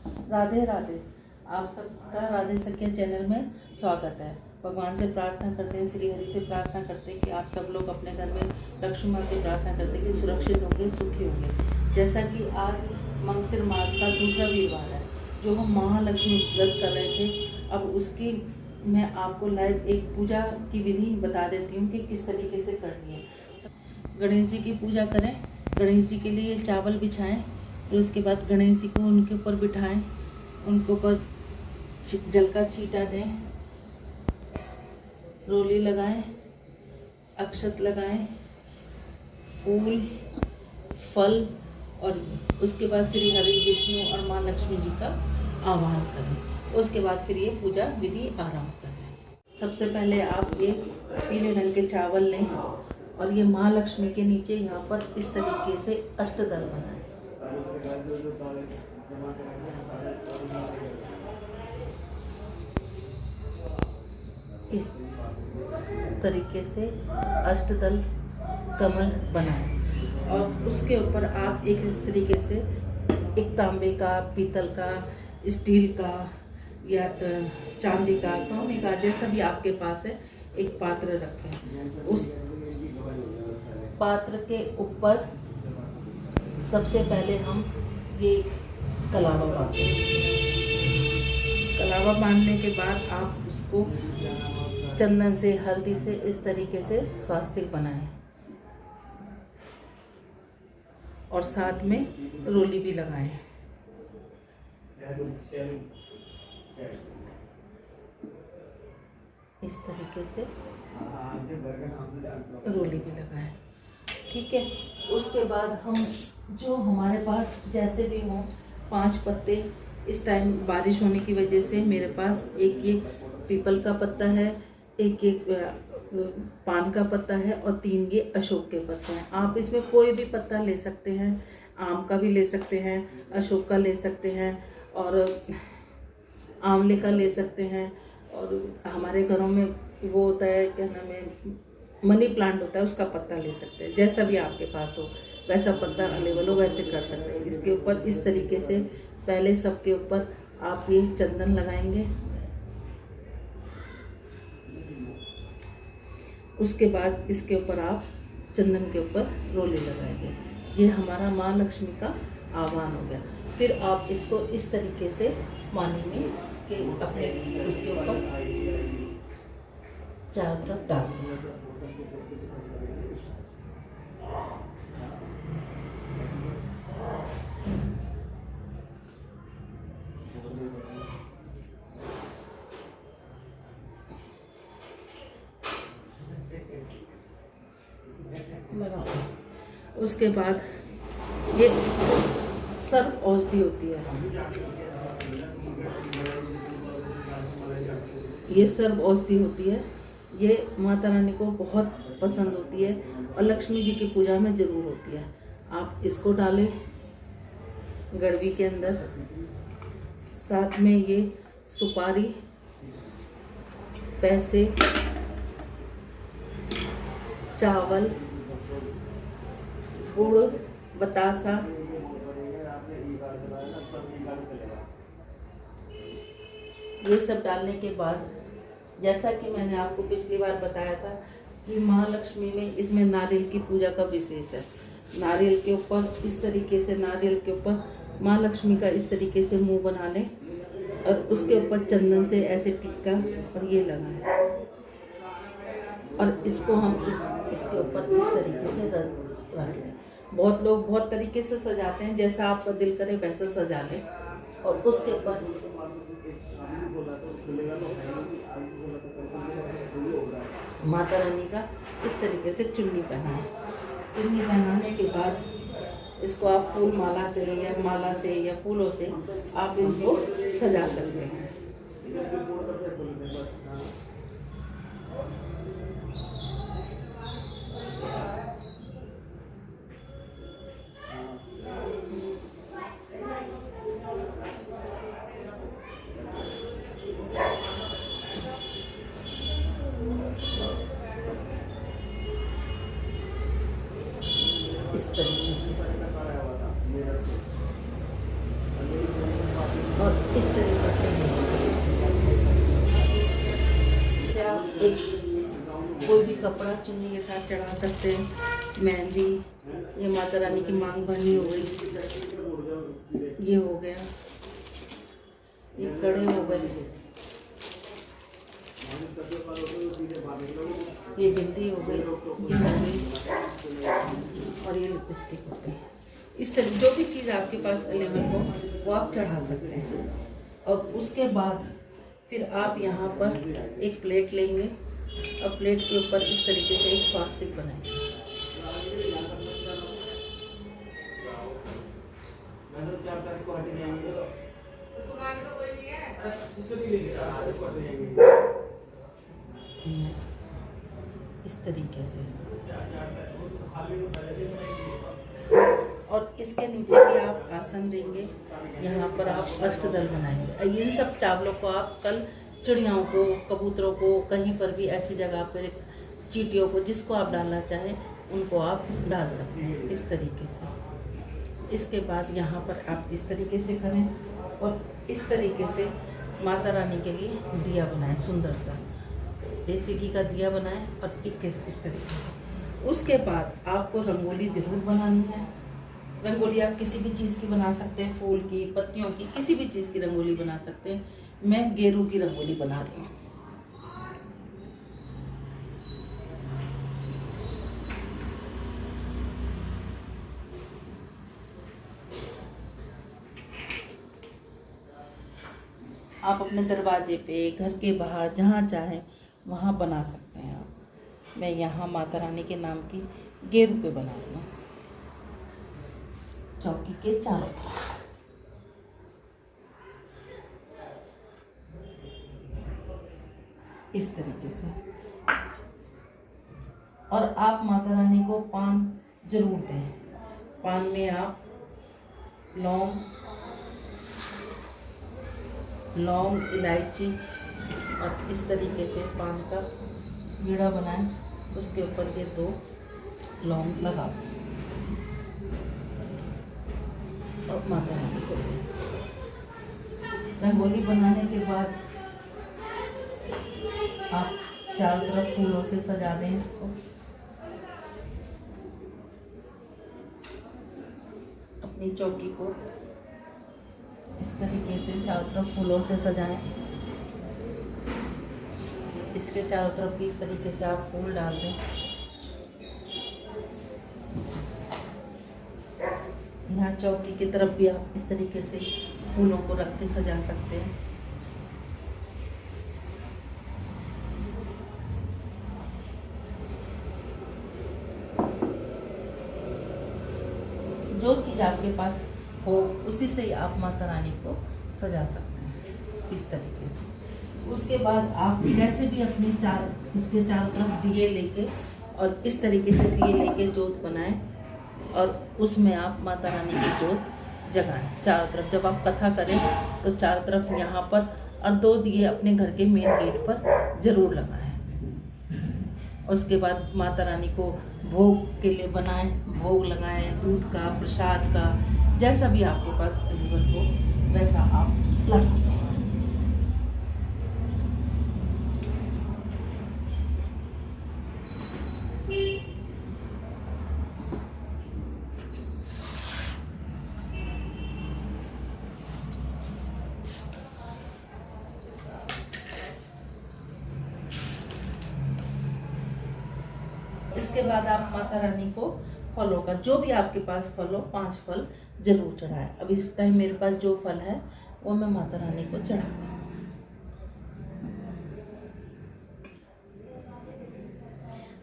राधे राधे। आप सबका राधे सखिया चैनल में स्वागत है। भगवान से प्रार्थना करते हैं, श्री हरि से प्रार्थना करते हैं कि आप सब लोग अपने घर में लक्ष्मी माँ से प्रार्थना करते हैं कि सुरक्षित होंगे, सुखी होंगे। जैसा कि आज मंगसिर मास का दूसरा वीरवार है, जो हम महालक्ष्मी व्रत कर रहे थे, अब उसकी मैं आपको लाइव एक पूजा की विधि बता देती हूँ कि किस तरीके से करनी है। गणेश जी की पूजा करें। गणेश जी के लिए चावल बिछाएं, फिर उसके बाद गणेश जी को उनके ऊपर बिठाएं, उनके ऊपर जल का छींटा दें, रोली लगाएं, अक्षत लगाएं, फूल फल, और उसके बाद श्री हरि विष्णु और माँ लक्ष्मी जी का आह्वान करें। उसके बाद फिर ये पूजा विधि आरंभ करें। सबसे पहले आप ये पीले रंग के चावल लें और ये माँ लक्ष्मी के नीचे यहाँ पर इस तरीके से अष्टदल बनाएं। इस तरीके से अष्टदल कमल बनाएं और उसके ऊपर आप एक इस तरीके से एक तांबे का, पीतल का, स्टील का या चांदी का, सोने का, जैसा भी आपके पास है, एक पात्र रखें। उस पात्र के ऊपर सबसे पहले हम ये कलावा बांधें। कलावा बांधने के बाद आप उसको चंदन से, हल्दी से इस तरीके से स्वास्तिक बनाएं और साथ में रोली भी लगाएं। इस तरीके से रोली भी लगाएं। ठीक है। उसके बाद हम जो हमारे पास जैसे भी हो, 5 पत्ते, इस टाइम बारिश होने की वजह से मेरे पास एक ये पीपल का पत्ता है, एक पान का पत्ता है और 3 ये अशोक के पत्ते हैं। आप इसमें कोई भी पत्ता ले सकते हैं, आम का भी ले सकते हैं, अशोक का ले सकते हैं और आंवले का ले सकते हैं। और हमारे घरों में वो होता है, क्या नाम है, मनी प्लांट होता है, उसका पत्ता ले सकते हैं। जैसा भी आपके पास हो वैसा पत्ता अवेलेबल हो वैसे कर सकते हैं। इसके ऊपर इस तरीके से पहले सबके ऊपर आप ये चंदन लगाएंगे। उसके बाद इसके ऊपर आप चंदन के ऊपर रोली लगाएंगे। ये हमारा माँ लक्ष्मी का आह्वान हो गया। फिर आप इसको इस तरीके से पानी में के अपने उसके ऊपर चारों तरफ डाल दें। उसके बाद ये सर्व औषधि होती है, ये सर्व औषधि होती है। ये माता रानी को बहुत पसंद होती है और लक्ष्मी जी की पूजा में ज़रूर होती है। आप इसको डालें गड़वी के अंदर। साथ में ये सुपारी, पैसे, चावल, गुड़, बतासा, ये सब डालने के बाद, जैसा कि मैंने आपको पिछली बार बताया था कि महालक्ष्मी में इसमें नारियल की पूजा का विशेष है। नारियल के ऊपर इस तरीके से, नारियल के ऊपर माँ लक्ष्मी का इस तरीके से मुंह बना लें और उसके ऊपर चंदन से ऐसे टिक्का और ये लगाएं और इसको हम इसके ऊपर इस तरीके से रख लें। बहुत लोग बहुत तरीके से सजाते हैं, जैसा आपका दिल करे वैसा सजा लें। और उसके ऊपर माता रानी का इस तरीके से चुन्नी पहनाएं। चुन्नी पहनाने के बाद इसको आप फूल माला से या फूलों से आप इनको सजा सकते हैं। इस तरीके से और इस तरीके से आप एक कोई भी कपड़ा चुन्नी के साथ चढ़ा सकते हैं। मेहंदी, ये माता रानी की मांग भरनी हो गई, ये हो गया, ये कड़े हो गए, ये बिंदी हो गई, ये हो गई, और ये लिपस्टिक हो गई। इस तरह जो भी चीज़ आपके पास अवेलेबल हो वो आप चढ़ा सकते हैं। और उसके बाद फिर आप यहाँ पर एक प्लेट लेंगे और प्लेट के ऊपर इस तरीके से एक स्वास्तिक बनाएंगे। इस तरीके से, और इसके नीचे भी आप आसन देंगे। यहाँ पर आप अष्टदल बनाएंगे। इन सब चावलों को आप कल चिड़ियाओं को, कबूतरों को, कहीं पर भी ऐसी जगह पर, चींटियों को, जिसको आप डालना चाहें उनको आप डाल सकते हैं इस तरीके से। इसके बाद यहाँ पर आप इस तरीके से करें और इस तरीके से माता रानी के लिए दिया बनाएं, सुंदर सा देसी घी का दिया बनाएं और इस तरीके से। उसके बाद आपको रंगोली ज़रूर बनानी है। रंगोली आप किसी भी चीज़ की बना सकते हैं, फूल की, पत्तियों की, किसी भी चीज़ की रंगोली बना सकते हैं। मैं गेरू की रंगोली बना रही हूँ। आप अपने दरवाजे पे, घर के बाहर, जहाँ चाहें वहाँ बना सकते हैं आप। मैं यहाँ माता रानी के नाम की गेरू पे बना रही हूँ, चौकी के चारों तरफ। इस तरीके से। और आप माता रानी को पान जरूर दें। पान में आप लौंग, इलायची और इस तरीके से पान का बीड़ा बनाएं, उसके ऊपर ये 2 लौंग लगा दें और माता रानी को दें। रंगोली बनाने के बाद आप चारों तरफ फूलों से सजा दें इसको। अपनी चौकी को इस तरीके से चारों तरफ फूलों से सजाएं। इसके चारों तरफ भी इस तरीके से आप फूल डाल दें। यहाँ चौकी की तरफ भी आप इस तरीके से फूलों को रख के सजा सकते हैं। जो चीज़ आपके पास हो उसी से ही आप माता रानी को सजा सकते हैं इस तरीके से। उसके बाद आप कैसे भी अपने इसके चारों तरफ दिए लेके और इस तरीके से दिए लेके जोत बनाएं और उसमें आप माता रानी की जोत जगाएं चारों तरफ। जब आप कथा करें तो चारों तरफ यहाँ पर और 2 दिए अपने घर के मेन गेट पर ज़रूर लगाएं। उसके बाद माता रानी को भोग के लिए बनाएं, भोग लगाएं, दूध का, प्रसाद का, जैसा भी आपके पास अवेलेबल हो वैसा आप लगाएं। इसके बाद आप माता रानी को फलों का, जो भी आपके पास फल हो, 5 फल जरूर चढ़ाएं। अब इस टाइम मेरे पास जो फल है वो मैं माता रानी को चढ़ाऊंगी।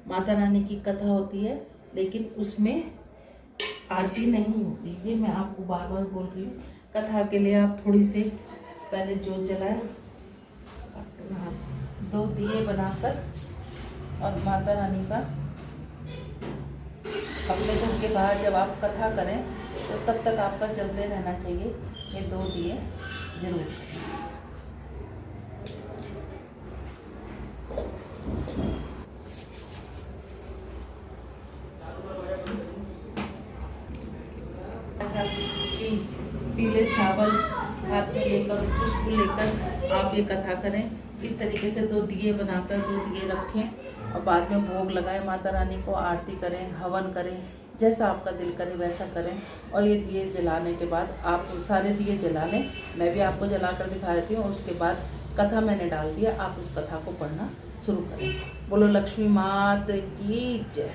माता रानी की कथा होती है लेकिन उसमें आरती नहीं होती, ये मैं आपको बार बार बोल रही हूँ। कथा के लिए आप थोड़ी से पहले जोत जलाएं, 2 दिए बनाकर और माता रानी का अपने घर के बाहर जब आप कथा करें तो तब तक आपका जलते रहना चाहिए ये 2 दिए जरूर। पीले चावल हाथ में लेकर, पुष्प लेकर आप ये कथा करें। इस तरीके से 2 दिए बनाकर 2 दिए रखें और बाद में भोग लगाएं माता रानी को, आरती करें, हवन करें, जैसा आपका दिल करे वैसा करें। और ये दिए जलाने के बाद आप सारे दिए जला लें, मैं भी आपको जला कर दिखा देती हूँ। उसके बाद कथा मैंने डाल दिया, आप उस कथा को पढ़ना शुरू करें। बोलो लक्ष्मी मात की जय।